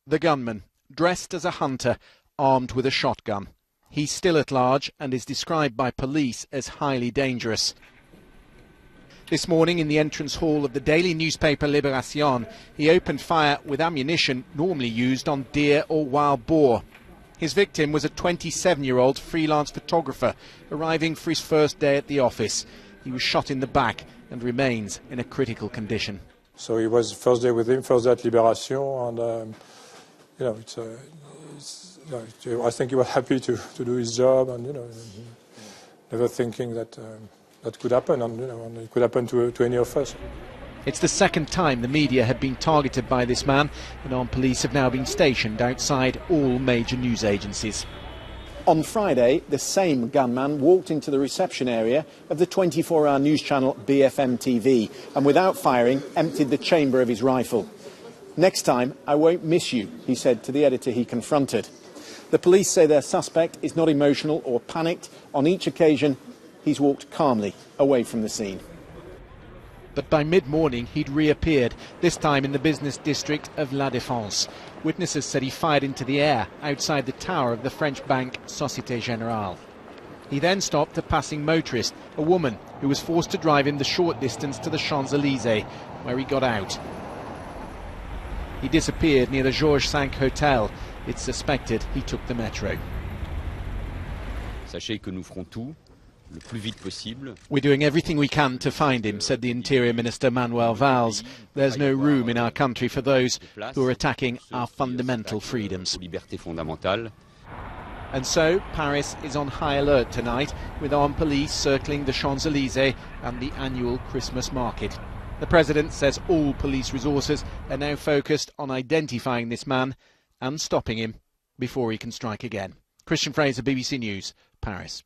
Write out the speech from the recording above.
The gunman, dressed as a hunter, armed with a shotgun. He's still at large and is described by police as highly dangerous. This morning in the entrance hall of the daily newspaper Libération, he opened fire with ammunition normally used on deer or wild boar. His victim was a 27-year-old freelance photographer arriving for his first day at the office. He was shot in the back and remains in a critical condition. So it was first day with him, first day at Libération, and I think he was happy to do his job, and never thinking that that could happen, and it could happen to any of us. It's the second time the media had been targeted by this man, and armed police have now been stationed outside all major news agencies. On Friday, the same gunman walked into the reception area of the 24-hour news channel BFM TV and without firing emptied the chamber of his rifle. "Next time, I won't miss you," he said to the editor he confronted. The police say their suspect is not emotional or panicked. On each occasion, he's walked calmly away from the scene. But by mid-morning he'd reappeared, this time in the business district of La Défense. Witnesses said he fired into the air outside the tower of the French bank Société Générale. He then stopped a passing motorist, a woman who was forced to drive him the short distance to the Champs-Élysées, where he got out. He disappeared near the Georges V Hotel. It's suspected he took the metro. Sachez que nous ferons tout. We're doing everything we can to find him, said the Interior Minister Manuel Valls. There's no room in our country for those who are attacking our fundamental freedoms. And so Paris is on high alert tonight, with armed police circling the Champs-Élysées and the annual Christmas market. The President says all police resources are now focused on identifying this man and stopping him before he can strike again. Christian Fraser, BBC News, Paris.